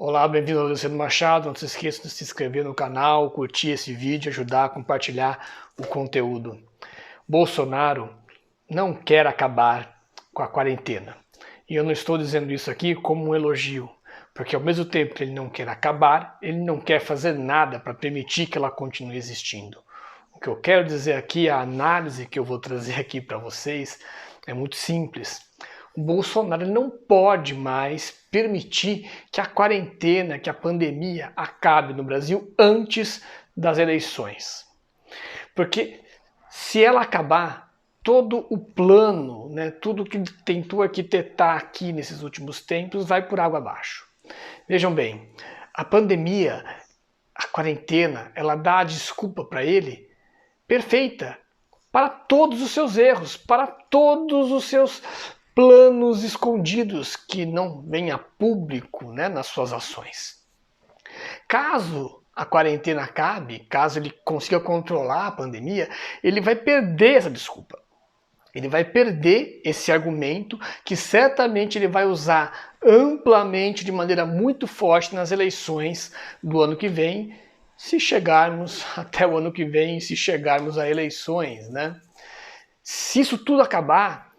Olá, bem-vindo ao Luciano Machado. Não se esqueça de se inscrever no canal, curtir esse vídeo, ajudar a compartilhar o conteúdo. Bolsonaro não quer acabar com a quarentena. E eu não estou dizendo isso aqui como um elogio, porque ao mesmo tempo que ele não quer acabar, ele não quer fazer nada para permitir que ela continue existindo. O que eu quero dizer aqui, a análise que eu vou trazer aqui para vocês é muito simples. O Bolsonaro não pode mais permitir que a quarentena, que a pandemia acabe no Brasil antes das eleições. Porque se ela acabar, todo o plano, tudo que tentou arquitetar aqui nesses últimos tempos vai por água abaixo. Vejam bem, a pandemia, a quarentena, ela dá a desculpa para ele perfeita para todos os seus erros, para todos os seus planos escondidos que não vêm a público, nas suas ações. Caso a quarentena acabe, caso ele consiga controlar a pandemia, ele vai perder essa desculpa. Ele vai perder esse argumento que certamente ele vai usar amplamente, de maneira muito forte nas eleições do ano que vem, se chegarmos até o ano que vem, se chegarmos a eleições, Se isso tudo acabar,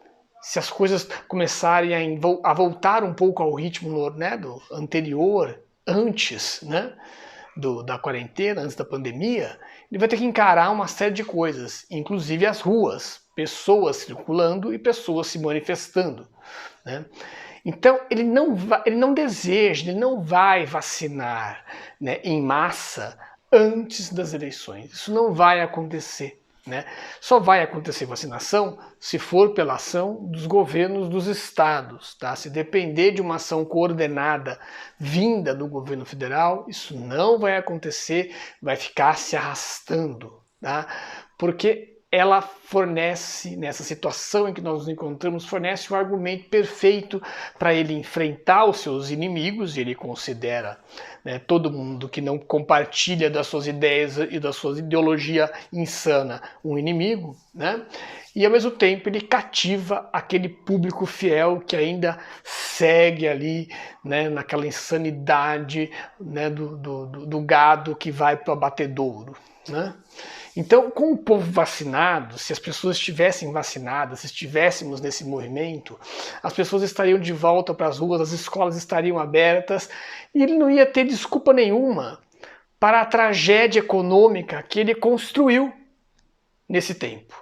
se as coisas começarem a voltar um pouco ao ritmo do anterior, antes da quarentena, antes da pandemia, ele vai ter que encarar uma série de coisas, inclusive as ruas, pessoas circulando e pessoas se manifestando. Então ele não deseja, ele não vai vacinar em massa antes das eleições. Isso não vai acontecer. Só vai acontecer vacinação se for pela ação dos governos dos estados. Se depender de uma ação coordenada vinda do governo federal, isso não vai acontecer, vai ficar se arrastando. Porque ela fornece, nessa situação em que nós nos encontramos, fornece um argumento perfeito para ele enfrentar os seus inimigos, e ele considera todo mundo que não compartilha das suas ideias e da sua ideologia insana um inimigo, e ao mesmo tempo ele cativa aquele público fiel que ainda segue ali naquela insanidade do gado que vai para o abatedouro. Então, com o povo vacinado, se as pessoas estivessem vacinadas, se estivéssemos nesse movimento, as pessoas estariam de volta para as ruas, as escolas estariam abertas e ele não ia ter desculpa nenhuma para a tragédia econômica que ele construiu nesse tempo.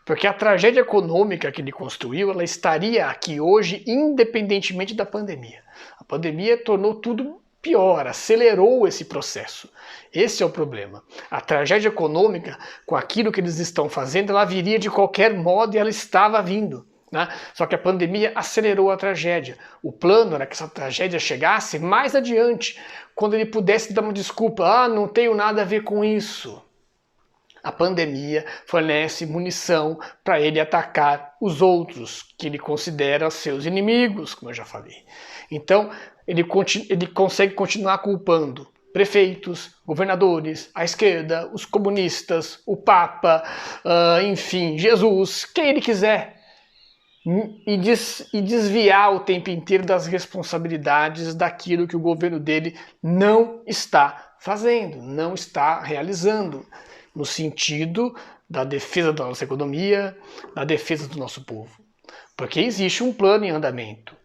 Porque a tragédia econômica que ele construiu, ela estaria aqui hoje independentemente da pandemia. A pandemia tornou tudo pior, acelerou esse processo. Esse é o problema. A tragédia econômica, com aquilo que eles estão fazendo, ela viria de qualquer modo e ela estava vindo. Só que a pandemia acelerou a tragédia. O plano era que essa tragédia chegasse mais adiante, quando ele pudesse dar uma desculpa. Não tenho nada a ver com isso. A pandemia fornece munição para ele atacar os outros, que ele considera seus inimigos, como eu já falei. Então, ele consegue continuar culpando prefeitos, governadores, a esquerda, os comunistas, o Papa, enfim, Jesus, quem ele quiser. E desviar o tempo inteiro das responsabilidades daquilo que o governo dele não está fazendo, não está realizando, no sentido da defesa da nossa economia, da defesa do nosso povo. Porque existe um plano em andamento.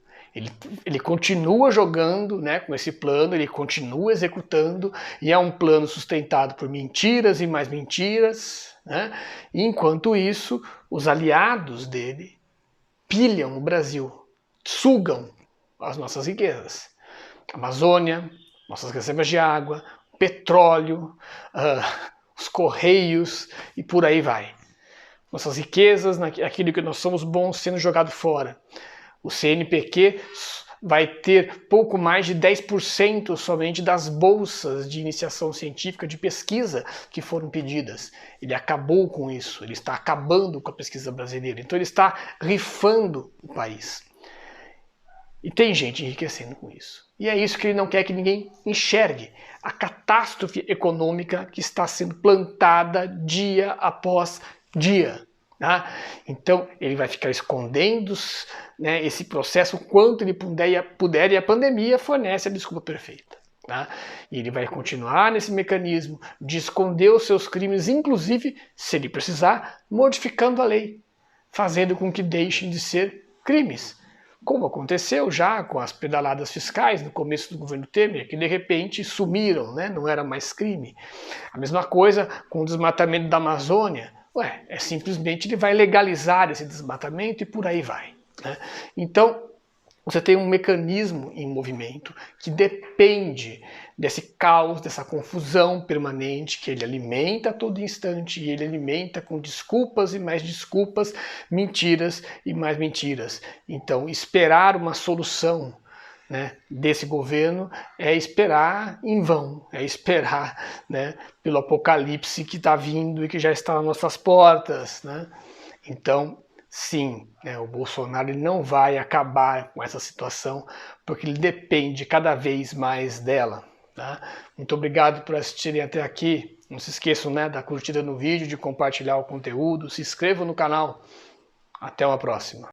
Ele continua jogando com esse plano, ele continua executando, e é um plano sustentado por mentiras e mais mentiras. E enquanto isso, os aliados dele pilham o Brasil, sugam as nossas riquezas. Amazônia, nossas reservas de água, petróleo, os correios e por aí vai. Nossas riquezas, aquilo que nós somos bons sendo jogado fora. O CNPq vai ter pouco mais de 10% somente das bolsas de iniciação científica, de pesquisa que foram pedidas. Ele acabou com isso, ele está acabando com a pesquisa brasileira. Então ele está rifando o país. E tem gente enriquecendo com isso. E é isso que ele não quer que ninguém enxergue. A catástrofe econômica que está sendo plantada dia após dia. Tá? Então ele vai ficar escondendo, né, esse processo o quanto ele puder e a pandemia fornece a desculpa perfeita. Tá? E ele vai continuar nesse mecanismo de esconder os seus crimes, inclusive, se ele precisar, modificando a lei, fazendo com que deixem de ser crimes. Como aconteceu já com as pedaladas fiscais no começo do governo Temer, que de repente sumiram, né? Não era mais crime. A mesma coisa com o desmatamento da Amazônia. Simplesmente ele vai legalizar esse desmatamento e por aí vai. Né? Então, você tem um mecanismo em movimento que depende desse caos, dessa confusão permanente que ele alimenta a todo instante e ele alimenta com desculpas e mais desculpas, mentiras e mais mentiras. Então, esperar uma solução, né, desse governo é esperar em vão, é esperar, né, pelo apocalipse que está vindo e que já está nas nossas portas. Né? Então, sim, né, o Bolsonaro ele não vai acabar com essa situação, porque ele depende cada vez mais dela. Tá? Muito obrigado por assistirem até aqui. Não se esqueçam, né, da curtida no vídeo, de compartilhar o conteúdo, se inscrevam no canal. Até uma próxima.